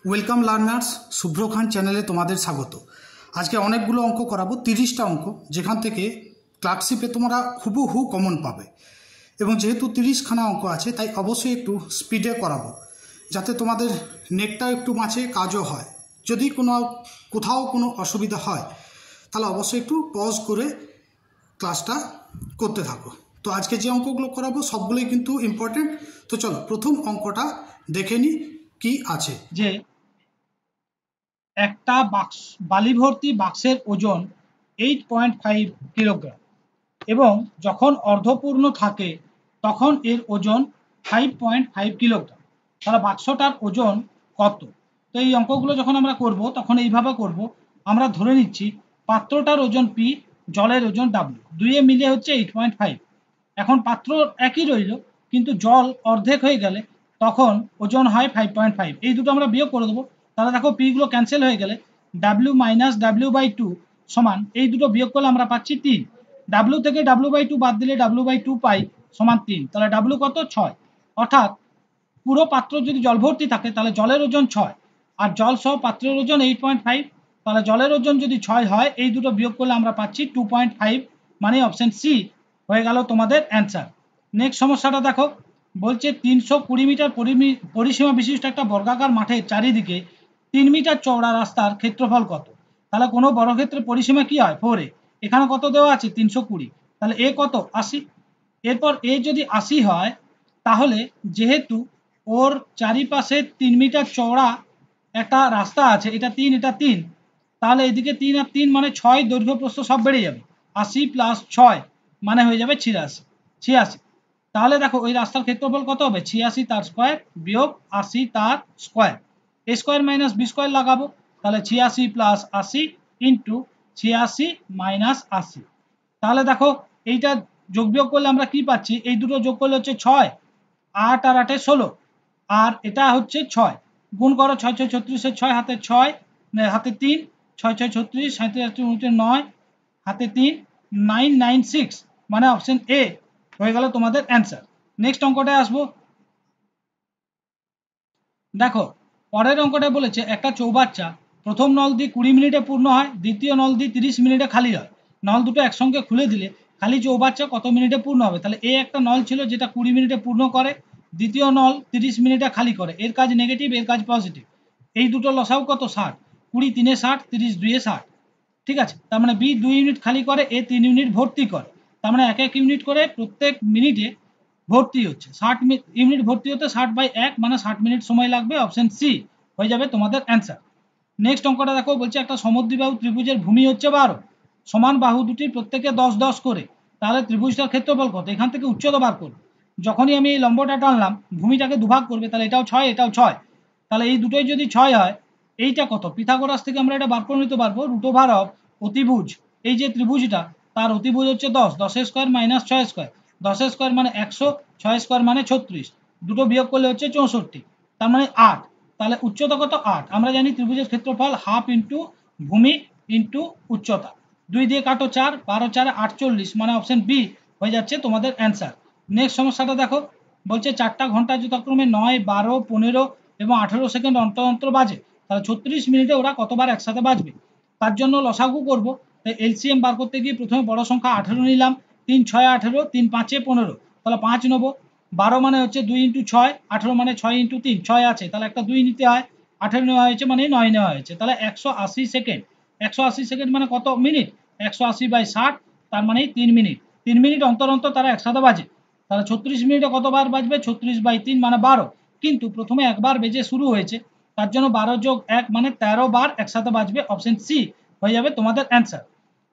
Welcome learners, শুভ্র খান চ্যানেলে তোমাদের স্বাগত। আজকে অনেকগুলো অঙ্ক করাবো, 30টা অঙ্ক, যেখান থেকে ক্লার্কশিপে তোমরা হুবহু কমন পাবে। এবং যেহেতু 30খানা অঙ্ক আছে, তাই অবশ্যই একটু স্পিডে করাবো, যাতে তোমাদের নেটটাও একটু বাঁচে, কাজও হয়। যদি কোথাও কোনো অসুবিধা হয়, তাহলে অবশ্যই একটু পজ করে ক্লাসটা করতে থাকো। তো আজকে যে অঙ্কগুলো করাবো সবগুলোই কিন্তু ইম্পর্টেন্ট। তো চলো প্রথম অঙ্কটা দেখে নিই কি আছে। যে একটা বাক্স বালি ভর্তি বাক্সের ওজন 8.5 কিলোগ্রাম এবং যখন অর্ধপূর্ণ থাকে তখন এর ওজন 5.5 কিলোগ্রাম। তাহলে বাক্সটার ওজন কত? তো এই অঙ্কগুলো যখন আমরা করব তখন এইভাবে করব। আমরা ধরে নিচ্ছি পাত্রটার ওজন পি, জলের ওজন ডাব্লিউ, দুইয়ে মিলে হচ্ছে 8.5। এখন পাত্র একই রইল, কিন্তু জল অর্ধেক হয়ে গেলে তখন ওজন হয় 5.5। এই দুটো আমরা বিয়োগ করে দেবো। তাহলে দেখো পি গুলো ক্যান্সেল হয়ে গেলে W minus W by two সমান, এই দুটো বিয়োগ করলে আমরা পাচ্ছি 3। ডাব্লিউ থেকে ডাব্লিউ বাই টু বাদ দিলে ডাব্লিউ বাই টু পাই সমান 3। তাহলে ডাব্লিউ কত? 6। অর্থাৎ পুরো পাত্র যদি জল ভর্তি থাকে তাহলে জলের ওজন 6, আর জল সহ পাত্রের ওজন 8.5। তাহলে জলের ওজন যদি 6 হয়, এই দুটো বিয়োগ করলে আমরা পাচ্ছি 2.5, মানে অপশন সি হয়ে গেল তোমাদের অ্যান্সার। নেক্সট সমস্যাটা দেখো, বলছে 320 মিটার পরিসীমা বিশিষ্ট একটা বর্গাকার মাঠের চারিদিকে 3 মিটার চওড়া রাস্তার ক্ষেত্রফল কত? তাহলে কোনো বর্গক্ষেত্রের পরিসীমা কি হয়? 4a। এখানে কত দেওয়া আছে? 320। তাহলে এ কত? 80। এরপর এ যদি 80 হয়, তাহলে যেহেতু ওর চারিপাশে 3 মিটার চওড়া একটা রাস্তা আছে, এটা 3 এটা 3, তাহলে এদিকে 3 আর 3 মানে 6, দৈর্ঘ্য প্রস্থ সব বেড়ে যাবে। 80 প্লাস 6 মানে হয়ে যাবে 86। তাহলে দেখো ওই রাস্তার ক্ষেত্রফল কত হবে? 86 তার স্কোয়ার বিয়োগ 80 তার স্কোয়ার। এ স্কোয়ার মাইনাস বি স্কোয়ার লাগাবো, তাহলে 86 প্লাস 80 ইন্টু 86 মাইনাস 80। তাহলে দেখো এইটা যোগ বিয়োগ করলে আমরা কি পাচ্ছি? এই দুটো যোগ করলে হচ্ছে 6, 8 আর 8 16, আর এটা হচ্ছে 6। গুণ করো, 6 6 36, 6 হাতে 6, হাতে 3, 6 6 36, 37 9, হাতে 3, 996, মানে অপশন এ হয়ে গেল তোমাদের অ্যান্সার। নেক্সট অঙ্কটায় আসবো। দেখো পরের অঙ্কটা বলেছে একটা চৌবাচ্চা প্রথম নল দিয়ে 20 মিনিটে পূর্ণ হয়, দ্বিতীয় নল দিয়ে 30 মিনিটে খালি হয়। নল দুটো একসঙ্গে খুলে দিলে খালি চৌবাচ্চা কত মিনিটে পূর্ণ হবে? তাহলে এ একটা নল ছিল যেটা 20 মিনিটে পূর্ণ করে, দ্বিতীয় নল 30 মিনিটে খালি করে। এর কাজ নেগেটিভ, এর কাজ পজিটিভ। এই দুটো লসাও কত? 60। 20 3 এ 60, 30 2 এ 60। ঠিক আছে, তার মানে বি 2 ইউনিট খালি করে, এ 3 ইউনিট ভর্তি করে। তার মানে 1 1 ইউনিট করে প্রত্যেক মিনিটে ভর্তি হচ্ছে। 60 ইউনিট ভর্তি হতে 60/1, মানে 60 মিনিট সময় লাগবে। অপশন সি হয়ে যাবে তোমাদের অ্যান্সার। নেক্সট অঙ্কটা দেখো, বলছে একটা সমদ্বিবাহু ত্রিভুজের ভূমি হচ্ছে 12, সমান বাহু দুটির প্রত্যেকে 10 10 করে। তাহলে ত্রিভুজটার ক্ষেত্রফল কত? এখান থেকে উচ্চতা বার করবো। যখনই আমি এই লম্বটা টানলাম, ভূমিটাকে দুভাগ করবে, তাহলে এটাও 6 এটাও 6। তাহলে এই দুটোই যদি 6 হয়, এইটা কত? পিথাগোরাস থেকে আমরা এটা বার করে নিতে পারবো। √ওভার অফ অতিভুজ, এই যে ত্রিভুজটা তার অতিভুজ হচ্ছে 10, 10 স্কোয়ার মাইনাস 6 স্কোয়ার। 10 স্কোয়ার মানে 100, 6 স্কোয়ার মানে 36, দুটো বিয়োগ করলে হচ্ছে 64, তার মানে 8। তাহলে উচ্চতা কত? 8। আমরা জানি ত্রিভুজের ক্ষেত্রফল হাফ ইন্টু ভূমি ইন্টু উচ্চতা। 2 দিয়ে কাটো 4, 12 4 48, মানে অপশন বি হয়ে যাচ্ছে তোমাদের অ্যান্সার। নেক্সট সমস্যাটা দেখো, বলছে 4টা ঘন্টা যথাক্রমে 9, 12, 15 এবং 18 সেকেন্ড অন্তর অন্তর বাজে। তাহলে 36 মিনিটে ওরা কতবার একসাথে বাজবে? তার জন্য লসাগু করবো। তাই এলসিএম বার করতে গিয়ে প্রথমে বড় সংখ্যা 18 নিলাম। 3 6 18, 3 5 15, তাহলে 5 নেবো। 12 মানে হচ্ছে 2 ইন্টু 6, 18 মানে 6 ইন্টু 3, 6 আছে, তাহলে একটা 2 নিতে হয়। 18 নেওয়া হয়েছে মানে 9 নেওয়া হয়েছে, তাহলে 180 সেকেন্ড। 180 সেকেন্ড মানে কত মিনিট? 180/60, তার মানে 3 মিনিট। 3 মিনিট অন্তর অন্তর তারা একসাথে বাজে। তাহলে 36 মিনিটে কতবার বাজবে? 36/3 মানে 12। কিন্তু প্রথমে একবার বেজে শুরু হয়েছে, তার জন্য 12 যোগ 1 মানে 13 বার একসাথে বাজবে। অপশন সি হয়ে যাবে তোমাদের অ্যান্সার।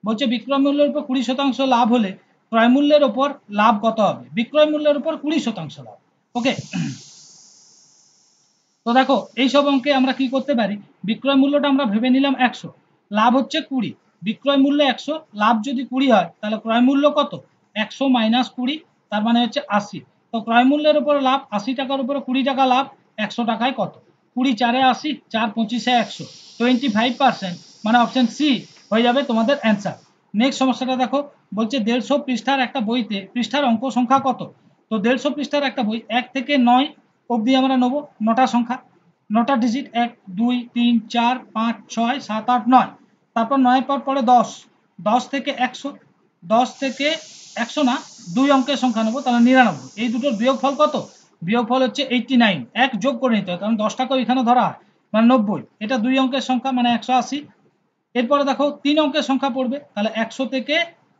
বলছে বিক্রয় মূল্যের উপর 20% লাভ হলে ক্রয় মূল্যের উপর লাভ কত হবে? বিক্রয় মূল্যের উপর 20% লাভ। ওকে, তো দেখো এইসব অঙ্কে আমরা কি করতে পারি? বিক্রয় মূল্যটা আমরা ভেবে নিলাম 100, লাভ হচ্ছে 20। বিক্রয় মূল্য 100, লাভ যদি 20 হয়, তাহলে ক্রয় মূল্য কত? 100 মাইনাস 20, তার মানে হচ্ছে 80। তো ক্রয় মূল্যের উপর লাভ 80 টাকার উপরে 20 টাকা লাভ, 100 টাকায় কত? 20 4 এ 80, 4 25 এ 100, 25%, মানে অপশন সি হয়ে যাবে তোমাদের অ্যান্সার। নেক্সট সমস্যাটা দেখো, বলছে 150 পৃষ্ঠার একটা বইতে পৃষ্ঠার অঙ্ক সংখ্যা কত? তো 150 পৃষ্ঠার একটা বই 1 থেকে 9 অবধি আমরা নেবো, 9টা সংখ্যা। 9টা ডিজিট 1 2 3 4 5 6 7 8 9, তারপর 9 পর পরে 10, 10 থেকে 100, 10 থেকে 100 না 2 অঙ্কের সংখ্যা নেবো, তাহলে 99। এই দুটোর বিয়োগফল কত? বিয়োগফল হচ্ছে 89। এক যোগ করে নিতে হয় কারণ 10টাকেও এখানে ধরা হয়, মানে 90। এটা 2 অঙ্কের সংখ্যা মানে 180। এরপরে দেখো 3 অঙ্কের সংখ্যা পড়বে, তাহলে 100 থেকে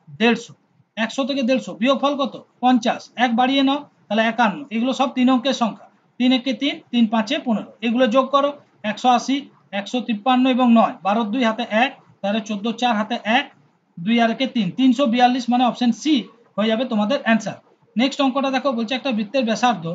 150, 100 থেকে 150 বিয়োগফল কত? 50। এক বাড়িয়ে নাও, তাহলে 51। এগুলো সব 3 অঙ্কের সংখ্যা। 3 একে 3, 3 5 15, এগুলো যোগ করো। 180, 153 এবং 9, 12 2 হাতে 1, তাহলে 14 4 হাতে 1, 2 আর একে 3, 342, মানে অপশন সি হয়ে যাবে তোমাদের অ্যান্সার। নেক্সট অঙ্কটা দেখো, বলছে একটা বৃত্তের ব্যাসার্ধ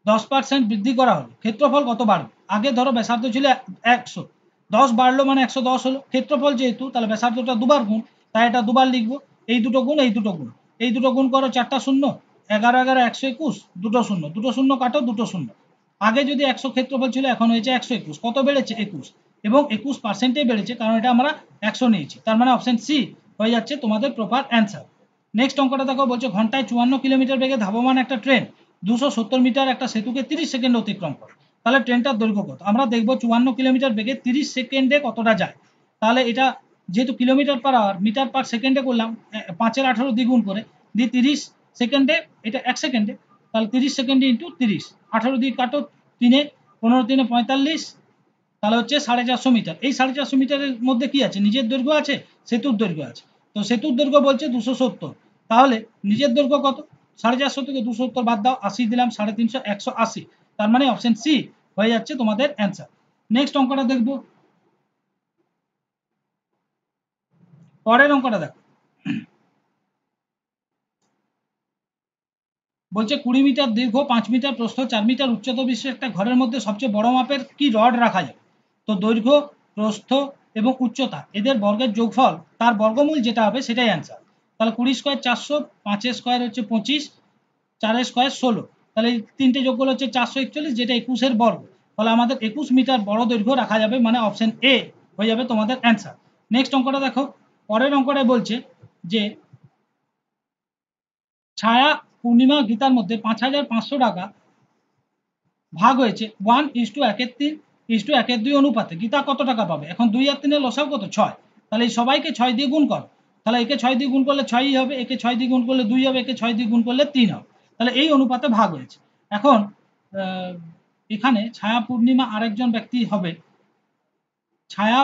10% বৃদ্ধি করা হলো, ক্ষেত্রফল কত বাড়বে? আগে ধরো ব্যাসার্ধ ছিল 100, 10 বাড়লো মানে 110 হলো। ক্ষেত্রফল যেহেতু, তাহলে ব্যাসার্ধটা দুবার গুণ, তাই এটা দুবার লিখবো। এই দুটো গুণ, এই দুটো গুণ, এই দুটো গুণ করো, 4টা শূন্য, 11 11 121, দুটো শূন্য, দুটো শূন্য কাটো, দুটো শূন্য। আগে যদি 100 ক্ষেত্রফল ছিল, এখন হয়েছে 121। কত বেড়েছে? 21, এবং 21% বেড়েছে কারণ এটা আমরা 100 নিয়েছি, তার মানে অপশন সি হয়ে যাচ্ছে তোমাদের প্রপার অ্যান্সার। নেক্সট অঙ্কটা দেখো, বলছে ঘন্টায় 54 কিলোমিটার বেগে ধাবমান একটা ট্রেন 270 মিটার একটা সেতুকে 30 সেকেন্ড অতিক্রম করে, তাহলে ট্রেনটার দৈর্ঘ্য কত? আমরা দেখবো 54 কিলোমিটার বেগে 30 সেকেন্ডে কতটা যায়। তাহলে এটা যেহেতু kilometre per hour, metre per সেকেন্ডে করলাম, 5 এর 18 দ্বিগুণ করে দিয়ে 30 সেকেন্ডে, এটা 1 সেকেন্ডে, তাহলে 30 সেকেন্ডে ইন্টু 30, 18 দিয়ে কাটো, 3 15 3 45, তাহলে হচ্ছে 450 মিটার। এই 450 মিটারের মধ্যে কি আছে? নিজের দৈর্ঘ্য আছে, সেতুর দৈর্ঘ্য আছে। তো সেতুর দৈর্ঘ্য বলছে 270, তাহলে নিজের দৈর্ঘ্য কত? 450 থেকে 270 বাদ দাও, 80 দিলাম, 350, 180, তার মানে অপশন সি হয়ে যাচ্ছে তোমাদের অ্যান্সার। নেক্সট অঙ্কটা দেখবো, পরের অঙ্কটা দেখো, বলছে 20 মিটার দীর্ঘ, 5 মিটার প্রস্থ, 4 মিটার উচ্চতা বিশিষ্ট একটা ঘরের মধ্যে সবচেয়ে বড় মাপের কি রড রাখা যাবে? তো দৈর্ঘ্য, প্রস্থ এবং উচ্চতা এদের বর্গের যোগফল, তার বর্গমূল যেটা হবে সেটাই অ্যান্সার। তাহলে 20 স্কোয়ার 400, 5 স্কোয়ার হচ্ছে 25, 4 স্কোয়ার 16, তাহলে এই তিনটে যোগ করলে হচ্ছে 441, যেটা 21 বর্গ। ফলে আমাদের 21 মিটার বড় দৈর্ঘ্য রাখা যাবে, মানে অপশন এ হয়ে যাবে তোমাদের অ্যান্সার। নেক্সট অঙ্কটা দেখো, পরের অঙ্কটায় বলছে যে ছায়া পূর্ণিমা গীতার মধ্যে 5500 টাকা ভাগ হয়েছে 1:1:3:1:2 অনুপাতে, গীতা কত টাকা পাবে? এখন 2 আর 3 এর লসাগু কত? 6, তাহলে এই সবাইকে 6 দিয়ে গুণ করো, তাহলে একে 6 দিয়ে গুণ করলে 6ই হবে, একে 6 দিয়ে গুণ করলে 2 হবে, একে 6 দিয়ে গুণ করলে 3 হবে, তাহলে এই অনুপাতে ভাগ হয়েছে। এখন এখানে ছায়া পূর্ণিমা আরেকজন ব্যক্তি হবে, ছায়া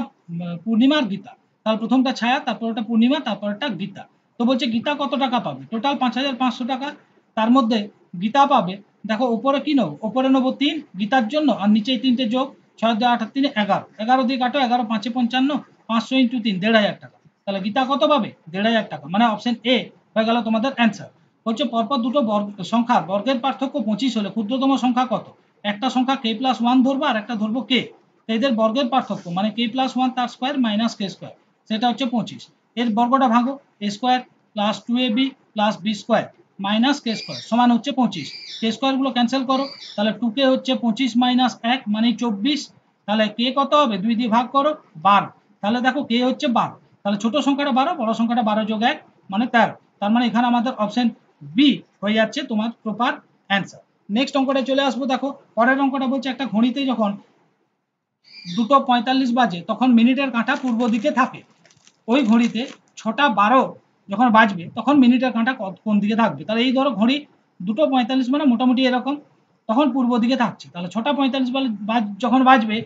পূর্ণিমার গীতা, তাহলে প্রথমটা ছায়া, তারপর ওটা পূর্ণিমা, তারপর একটা গীতা। তো বলছে গীতা কত টাকা পাবে? টোটাল 5500 টাকা, তার মধ্যে গীতা পাবে, দেখো উপরে কি নেবো? উপরে নেবো 3 গীতার জন্য, আর নিচে 3টে যোগ, 6 2 8 3 11, 11 দিয়ে কাটো, 11 5 55, 500 ইন্টু 3, 1500 টাকা। তাহলে গীতা কত পাবে? 1500 টাকা, মানে অপশন এ হয়ে গেল তোমাদের অ্যান্সার। হচ্ছে পরপর দুটো সংখ্যার বর্গের পার্থক্য 25 হলে ক্ষুদ্রতম সংখ্যা কত? একটা সংখ্যা k+1 ধরবো, আর একটা ধরবো কে, এদের বর্গের পার্থক্য মানে k+1 তার স্কোয়ার মাইনাস কে স্কোয়ার, সেটা হচ্ছে 25। এর বর্গটা ভাঙো, a square plus 2ab plus B square minus K square সমান হচ্ছে 25। কে স্কোয়ার গুলো ক্যান্সেল করো, তাহলে 2k হচ্ছে 25 মাইনাস 1 মানে 24, তাহলে কে কত হবে? 2 দিয়ে ভাগ করো, 12, তাহলে দেখো কে হচ্ছে 12, তাহলে ছোট সংখ্যাটা 12, বড় সংখ্যাটা 12 যোগ 1 মানে 13, তার মানে এখানে আমাদের অপশন বি হয়ে যাচ্ছে তোমার প্রপার অ্যান্সার। নেক্সট অঙ্কটা চলে আসবো, দেখো পরের অঙ্কটা বলছে একটা ঘড়িতে যখন 2:45 বাজে তখন মিনিটের কাঁটা পূর্ব দিকে থাকে, ওই ঘড়িতে 6:12 যখন বাজবে তখন মিনিটের কাঁটা কোন দিকে থাকবে? তাহলে এই ধরো ঘড়ি 2:45 মানে মোটামুটি এরকম, তখন পূর্ব দিকে থাকছে, তাহলে 6:45 যখন বাজবে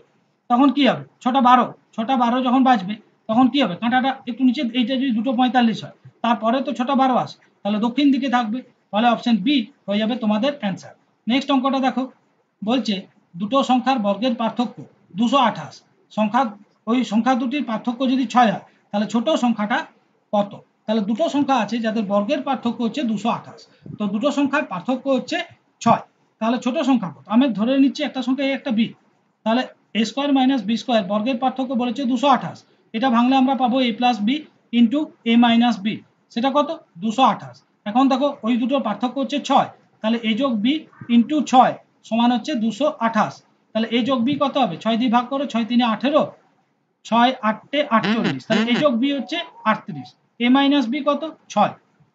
তখন কি হবে? 6:12 যখন বাজবে তখন কি হবে? কাঁটাটা একটু নিচে, এইটা যদি 2:45 হয়, তারপরে তো 6:12 আসে, তাহলে দক্ষিণ দিকে থাকবে, তাহলে অপশন বি হয়ে যাবে তোমাদের অ্যান্সার। নেক্সট অঙ্কটা দেখো, বলছে দুটো সংখ্যার বর্গের পার্থক্য 228, সংখ্যা ওই সংখ্যা দুটির পার্থক্য যদি 6 হয়, তাহলে ছোট সংখ্যাটা কত? তাহলে দুটো সংখ্যা আছে যাদের বর্গের পার্থক্য হচ্ছে 228, তো দুটো সংখ্যার পার্থক্য হচ্ছে 6, তাহলে ছোট সংখ্যা কত? আমি ধরে নিচ্ছি একটা সংখ্যা এ একটা বি, তাহলে A square minus B square বর্গের পার্থক্য বলেছে 228, এটা ভাঙলে আমরা পাবো a plus B into A minus B, সেটা কত? 228। এখন দেখো ওই দুটোর পার্থক্য হচ্ছে 6, তাহলে এ যোগ বি ইন্টু 6 সমান হচ্ছে 228, তাহলে এ যোগ বি কত হবে? 6 দিয়ে ভাগ করো, 6 3 18, 6 8 48, তাহলে এ যোগ বি হচ্ছে 38, এ মাইনাস বি কত? 6,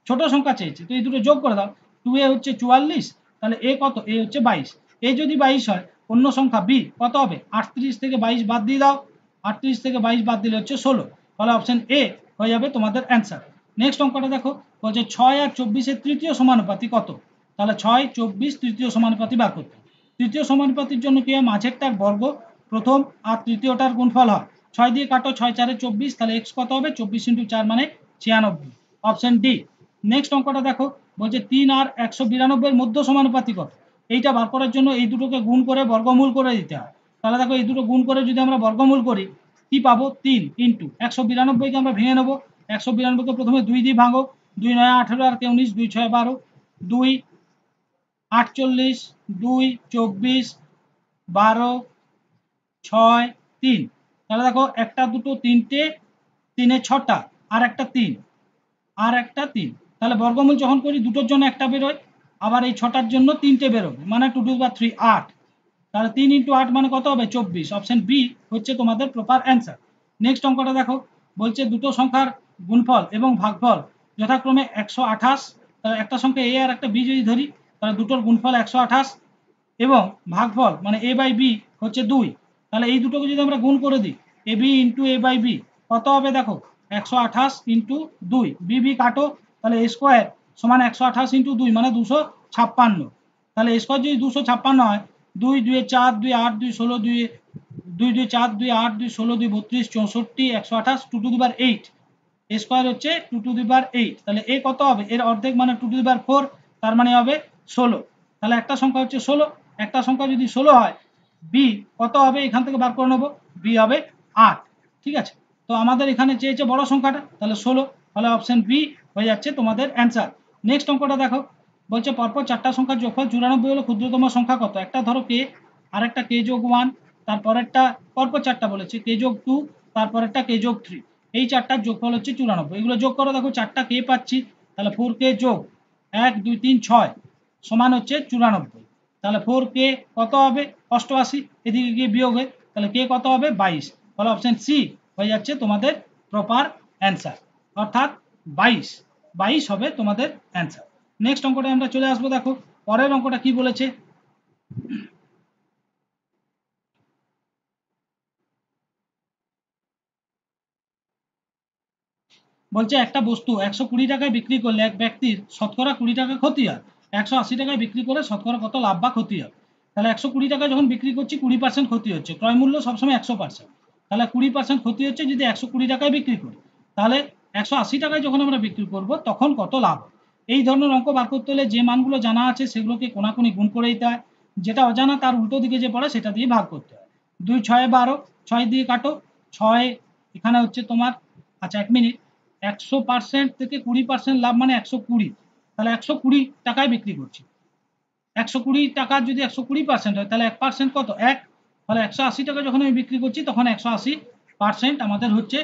ছোট সংখ্যা চেয়েছে তো এই দুটো যোগ করে দাও, 2a হচ্ছে 44, তাহলে এ কত? এ হচ্ছে 22, এ যদি 22 হয় অন্য সংখ্যা বি কত হবে 38 থেকে 22 বাদ দিয়ে দাও, 38 থেকে 22 বাদ দিলে হচ্ছে 16, তাহলে অপশন এ হয়ে যাবে তোমাদের অ্যান্সার। নেক্সট অঙ্কটা দেখো, বলছে 6 আর 24-এর তৃতীয় সমানুপাতি কত, তাহলে 6, 24 তৃতীয় সমানুপাতি বার করতে। তৃতীয় সমানুপাতির জন্য কি হয়, মাঝেরটার বর্গ প্রথম আর তৃতীয়টার গুণফল হয়, 6 দিয়ে কাটো, 6 4 24, তাহলে এক্স কত হবে 24 × 4 মানে 96, অপশন ডি। নেক্সট অঙ্কটা দেখো, বলছে 3 আর 192 এর মধ্য সমানুপাতি কত, এইটা বার করার জন্য এই দুটোকে গুণ করে বর্গমূল করে দিতে হয়। তাহলে দেখো এই দুটো গুণ করে যদি আমরা বর্গমূল করি কি পাবো, 3 × 192কে আমরা ভেঙে নেবো, 192কে প্রথমে 2 দিয়ে ভাঙো, 2 9 18 আর 19, 2 6 12, 2 48, 2 24, 12, 6 3, তাহলে দেখো একটা দুটো তিনটে, 3 6টা আর একটা 3 আর একটা 3, তাহলে বর্গমূল যখন করি দুটোর জন্য একটা বেরোয়, আবার এই 6টার জন্য 3টে বেরোবে, মানে 2 টু দি পাওয়ার 3 8, তাহলে 3 × 8 মানে কত হবে 24, অপশন বি হচ্ছে তোমাদের প্রপার অ্যান্সার। নেক্সট অঙ্কটা দেখো, বলছে দুটো সংখ্যার গুণফল এবং ভাগফল যথাক্রমে 128, তাহলে একটা সংখ্যা এ আর একটা বি যদি ধরি, তাহলে দুটোর গুণফল 128 এবং ভাগফল মানে এ বাই বি হচ্ছে 2, তাহলে এই দুটোকে যদি আমরা গুণ করে দিই A B into A by B কত হবে দেখো 128 × 2, বি বি কাটো, তাহলে এ স্কোয়ার সমান 128 × 2 মানে 256, তাহলে এ স্কোয়ার যদি 256 হয়, 2 2 4 2 8 2 16 2 2 2 4 2 8 2 16 2 32 64 128 2 to the power 8, A square হচ্ছে 2 টু দি পাওয়ার 8, তাহলে এ কত হবে এর অর্ধেক মানে 2 টু দি পাওয়ার 4, তার মানে হবে 16, তাহলে একটা সংখ্যা হচ্ছে 16, একটা সংখ্যা যদি 16 হয় বি কত হবে এখান থেকে বার করে নেবো, বি হবে 8, ঠিক আছে। তো আমাদের এখানে চেয়েছে বড় সংখ্যাটা, তাহলে 16, তাহলে অপশন বি হয়ে যাচ্ছে তোমাদের অ্যান্সার। নেক্সট অঙ্কটা দেখো, বলছে পরপর 4টা সংখ্যার যোগফল 94 হলো ক্ষুদ্রতম সংখ্যা কত, একটা ধরো কে, আরেকটা কে যোগ 1, তারপরেরটা পরপর 4টা বলেছে কে যোগ 2, তারপরেরটা কে যোগ 3, এই 4টার যোগফল হচ্ছে 94, এগুলো যোগ করো, দেখো 4টা কে পাচ্ছি, তাহলে 4কে যোগ 1 2 3 6 সমান হচ্ছে 94, তাহলে 4কে কত হবে 88, এদিকে গিয়ে বিয়োগ হয়ে তাহলে কে কত হবে 22, তাহলে অপশন সি হয়ে যাচ্ছে তোমাদের প্রপার অ্যান্সার, অর্থাৎ 22 হবে তোমাদের অ্যান্সার। নেক্সট অঙ্কটা আমরা চলে আসবো, দেখো পরের অঙ্কটা কি বলেছে, বলছে একটা বস্তু 120 টাকায় বিক্রি করলে এক ব্যক্তির শতকরা 20 টাকা ক্ষতি হয়, 180 টাকায় বিক্রি করে শতকরা কত লাভ বা ক্ষতি হয়, তাহলে 120 টাকায় যখন বিক্রি করছি 20% ক্ষতি হচ্ছে, ক্রয় মূল্য সবসময় 100%, তাহলে 20% ক্ষতি হচ্ছে যদি 120 টাকায় বিক্রি করি, তাহলে 180 টাকায় যখন আমরা বিক্রি করব তখন কত লাভ। এই ধরনের অঙ্ক বার করতে হলে যে মানগুলো জানা আছে সেগুলোকে কোনাকুনি গুণ করে দিতে হয়, যেটা অজানা তার উল্টো দিকে যে পড়ে সেটা দিয়ে ভাগ করতে হয়, 2 6 12, 6 দিয়ে কাটো, 6 এখানে হচ্ছে তোমার, আচ্ছা 1 মিনিট, 100% থেকে 20% লাভ মানে 120, তাহলে 120 টাকায় বিক্রি করছি, 120 টাকার যদি 120% হয় তাহলে 1% কত 1, তাহলে 180 টাকা যখন আমি বিক্রি করছি তখন 180% আমাদের হচ্ছে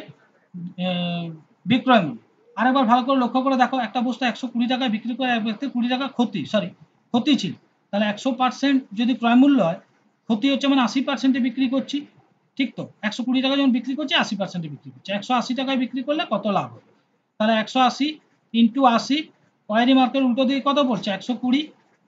বিক্রয় মূল্য। আরেকবার ভালো করে লক্ষ্য করে দেখো, একটা বস্তু 120 টাকায় বিক্রি করে এক ব্যক্তি 20 টাকা ক্ষতি ছিল, তাহলে 100% যদি ক্রয় মূল্য হয়, ক্ষতি হচ্ছে মানে 80%-এ বিক্রি করছি, ঠিক তো 120 টাকা যখন বিক্রি করছি 80%-এ বিক্রি করছি, 180 টাকায় বিক্রি করলে কত লাভ হবে, তাহলে 180 × 80, কয়েরি মার্কের উল্টো দিকে কত পড়ছে 120,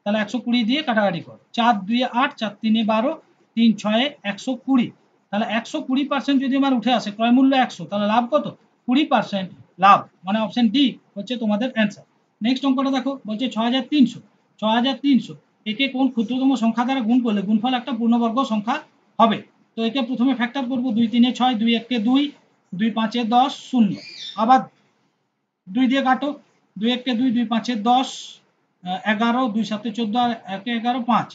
তাহলে 120 দিয়ে কাটাকাটি করো, 4 2 8 4 3 12 3 6 120, তাহলে 120% যদি আমার উঠে আসে ক্রয় মূল্য 100, তাহলে লাভ কত 20% লাভ, মানে অপশন ডি হচ্ছে তোমাদের অ্যান্সার। নেক্সট অঙ্কটা দেখো, বলছে 6300 একে কোন ক্ষুদ্রতম সংখ্যা দ্বারা গুণ করলে গুণফল একটা পূর্ণবর্গ সংখ্যা হবে, তো একে প্রথমে ফ্যাক্টর করবো, 2 3 6 2 1 2 2 5 10 0, আবার 2 দিয়ে কাটো, 2 1 2 2 5 10 11, 2 7 14 আর 1 11 5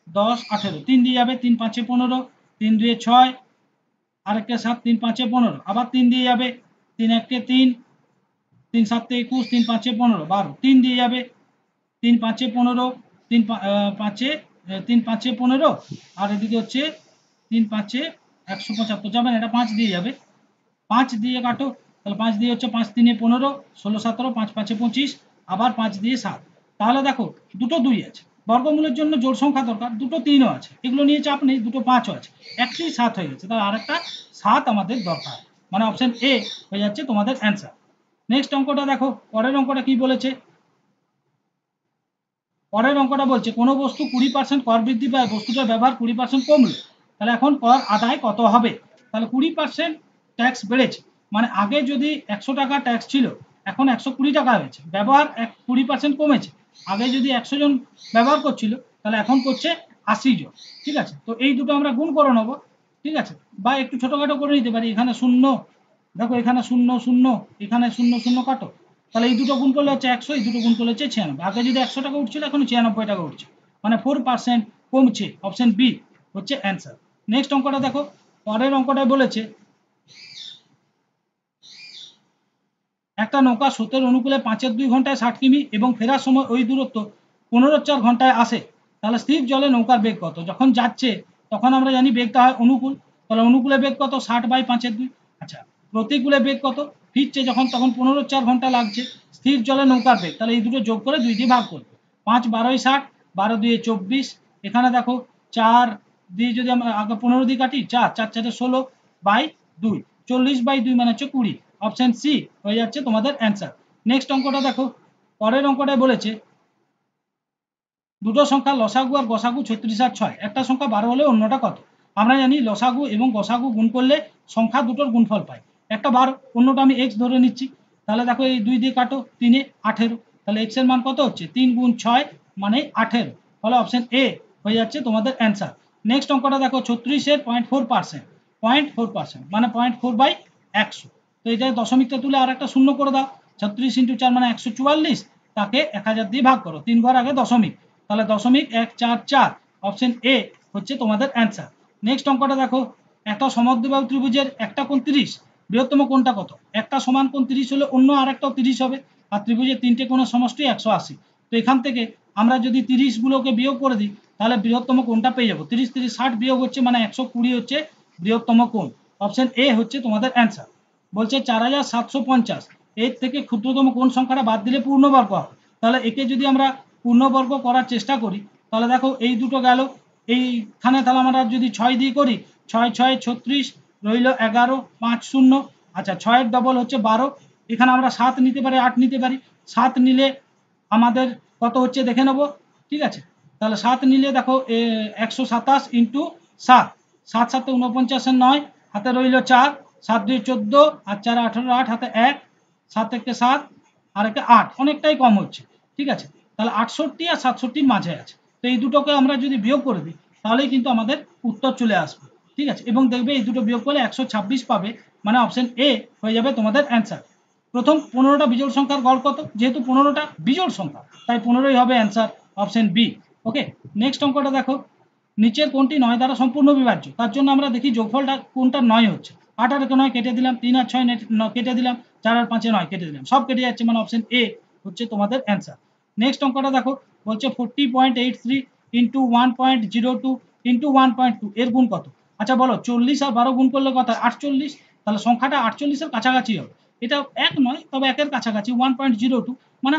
10 18, 3 দিয়ে যাবে, 3 5 15, 3 2 6 আরেকটা 7 3 5 15, আবার 3 দিয়ে যাবে, 3 1 3 3 7 21 3 5 15 12, 3 দিয়ে যাবে, 3 5 15, 3 5 3 5 15, আর এদিকে হচ্ছে 3 5 175 যাবে, এটা 5 দিয়ে যাবে, 5 দিয়ে কাটো, তাহলে 5 দিয়ে হচ্ছে 5 3 15 16 17 5 5 25, আবার 5 দিয়ে 7, তাহলে দেখো দুটো 2 আছে, বর্গমূলের জন্য জোড় সংখ্যা দরকার, দুটো 3ও আছে, এগুলো নিয়ে চাপ নেই, দুটো 5ও আছে, একটি 7 হয়ে গেছে, তাহলে আরেকটা 7 আমাদের দরকার, মানে অপশন এ হয়ে যাচ্ছে তোমাদের অ্যান্সার। নেক্সট অঙ্কটা দেখো, পরের অঙ্কটা কি বলেছে, পরের অঙ্কটা বলছে কোনো বস্তু 20% কর বৃদ্ধি পায়, বস্তুটার ব্যবহার 20% কমলো, তাহলে এখন কর আদায় কত হবে? তাহলে 20% ট্যাক্স বেড়েছে, মানে আগে যদি 100 টাকা ট্যাক্স ছিল এখন 120 টাকা হয়েছে, ব্যবহার 20% কমেছে, আগে যদি 100 জন ব্যবহার করছিল তাহলে এখন করছে 80 জন। ঠিক আছে, তো এই দুটো আমরা গুণ করে নেবো। ঠিক আছে, বা একটু ছোটখাটো করে নিতে পারি, এখানে শূন্য, দেখো এখানে শূন্য শূন্য, এখানে শূন্য শূন্য কাটো, তাহলে এই দুটো গুণ করলে হচ্ছে 100, এই দুটো গুণ করলে হচ্ছে 96। আগে যদি 100 টাকা উঠছিল এখন 96 টাকা উঠছে, মানে 4% কমছে। অপশন বি হচ্ছে অ্যান্সার। নেক্সট অঙ্কটা দেখো, পরের অঙ্কটা বলেছে একটা নৌকা স্রোতের অনুকূলে 5/2 ঘন্টায় 60 কিমি এবং ফেরার সময় ওই দূরত্ব 15/4 ঘন্টায় আসে, তাহলে স্থির জলে নৌকার বেগ কত? যখন যাচ্ছে তখন আমরা জানি বেগটা হয় অনুকূল, তাহলে অনুকূলে বেগ কত? 60/5/2। আচ্ছা, প্রতিকূলে বেগ কত? ফিরছে যখন তখন 15/4 ঘন্টা লাগছে। স্থির জলে নৌকার বেগ, তাহলে এই দুটো যোগ করে 2 দিয়ে ভাগ করবে, 5 12 60, 12 2 24, এখানে দেখো 4 দিয়ে যদি আমরা আগে 15 দিয়ে কাটি, 4 4 4 16/2, 40/2 মানে হচ্ছে 20। অপশন সি হয়ে যাচ্ছে তোমাদের অ্যান্সার। নেক্সট অঙ্কটা দেখো, পরের অঙ্কটায় বলেছে দুটো সংখ্যা লসাগু আর গসাগু 36 আর 6, একটা সংখ্যা 12 হলে অন্যটা কত? আমরা জানি লসাগু এবং গসাগু গুণ করলে সংখ্যা দুটোর গুণফল পাই, একটা 12, অন্যটা আমি এক্স ধরে নিচ্ছি, তাহলে দেখো এই 2 দিয়ে কাটো, 3 এ 18, তাহলে এক্স এর মান কত হচ্ছে? 3 গুণ 6 মানে 18, তাহলে অপশন এ হয়ে যাচ্ছে তোমাদের অ্যান্সার। নেক্সট অঙ্কটা দেখো, 36-এর 0.4%, 0.4% মানে 0.4/100, তো এটা দশমিকটা তুলে আর একটা শূন্য করে দাও, 36 × 4 মানে 144, তাকে 1000 দিয়ে ভাগ করো, 3 ঘর আগে দশমিক, তাহলে 0.144, অপশন এ হচ্ছে তোমাদের অ্যান্সার। নেক্সট অঙ্কটা দেখো, একটা সমদ্বিবাহু ত্রিভুজের একটা কোণ 30, বৃহত্তম কোণটা কত? একটা সমান কোণ 30 হলে অন্য আরেকটাও 30 হবে, আর ত্রিভুজের তিনটে কোণের সমষ্টি 180, তো এখান থেকে আমরা যদি 30 গুলোকে বিয়োগ করে দিই তাহলে বৃহত্তম কোণটা পেয়ে যাবো, 30 30 60 বিয়োগ হচ্ছে মানে 120 হচ্ছে বৃহত্তম কোণ। অপশন এ হচ্ছে তোমাদের অ্যান্সার। বলছে 4750, এর থেকে ক্ষুদ্রতম কোণ সংখ্যাটা বাদ দিলে পূর্ণবর্গ হবে, তাহলে একে যদি আমরা পূর্ণবর্গ করার চেষ্টা করি তাহলে দেখো এই দুটো গেল, এইখানে তাহলে আমরা যদি 6 দিয়ে করি, 6 6 36, রইল 11 5 0, আচ্ছা 6 এর ডবল হচ্ছে 12, এখানে আমরা 7 নিতে পারি 8 নিতে পারি, 7 নিলে আমাদের কত হচ্ছে দেখে নেবো। ঠিক আছে, তাহলে 7 নিলে দেখো 127 ইন্টু 7, 7 7 49 9, হাতে রইল 4, 7 2 14, আর 4 18, 8 হাতে 1, 7 1 7 আর 1 8, অনেকটাই কম হচ্ছে। ঠিক আছে, তাহলে 68 আর 67 মাঝে আছে, তো এই দুটোকে আমরা যদি বিয়োগ করে দিই তাহলেই কিন্তু আমাদের উত্তর চলে আসবে। ঠিক আছে, এবং দেখবে এই দুটো বিয়োগ করলে 126 পাবে, মানে অপশন এ হয়ে যাবে তোমাদের অ্যান্সার। প্রথম 15টা বিজোড় সংখ্যার গড় কত? যেহেতু 15টা বিজোড় সংখ্যা তাই 15ই হবে অ্যান্সার, অপশন বি। ওকে, নেক্সট অঙ্কটা দেখো, নিচের কোনটি 9 দ্বারা সম্পূর্ণ বিভাজ্য, তার জন্য আমরা দেখি যোগফলটা কোনটা 9 হচ্ছে, 8 আর 9 কেটে দিলাম, 3 আর 6 কেটে দিলাম, 4 আর 5 9 কেটে দিলাম, সব কেটে যাচ্ছে, মানে অপশন এ হচ্ছে তোমাদের অ্যান্সার। নেক্সট অঙ্কটা দেখো, বলছে 40.83 ইন্টু 1.02 ইন্টু 1.2 এর গুণ কত? আচ্ছা বলো, 40 আর 12 গুণ করলে কত? 48, তাহলে সংখ্যাটা 48-এর কাছাকাছি হবে, এটা এক নয় তবে একের কাছাকাছি, 1.02 মানে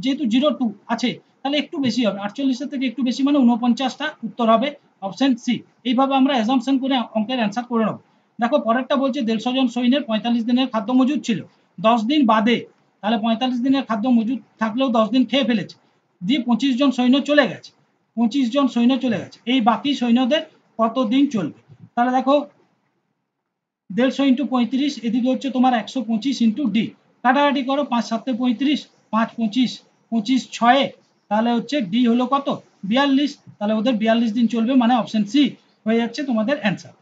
যেহেতু 02 আছে তাহলে একটু বেশি হবে, 48-এর থেকে একটু বেশি মানে 49টা উত্তর হবে, অপশন সি। এইভাবে আমরা অ্যাজাম্পশন করে অঙ্কের অ্যান্সার করে নেব। দেখো পরেরটা বলছে 150 জন সৈন্যের 45 দিনের খাদ্য মজুদ ছিল, 10 দিন বাদে, তাহলে 45 দিনের খাদ্য মজুদ থাকলেও 10 দিন খেয়ে ফেলেছে, দিয়ে 25 জন সৈন্য চলে গেছে, 25 জন সৈন্য চলে গেছে, এই বাকি সৈন্যদের কত দিন চলবে? তাহলে দেখো 150 ইন্টু 35, এদিকে হচ্ছে তোমার 125 ইন্টু ডি, কাটাকাটি করো, 5 7 35, 5 25, 25 6, তাহলে হচ্ছে ডি হলো কত? 42, তাহলে ওদের 42 দিন চলবে, মানে অপশন সি হয়ে যাচ্ছে তোমাদের অ্যান্সার।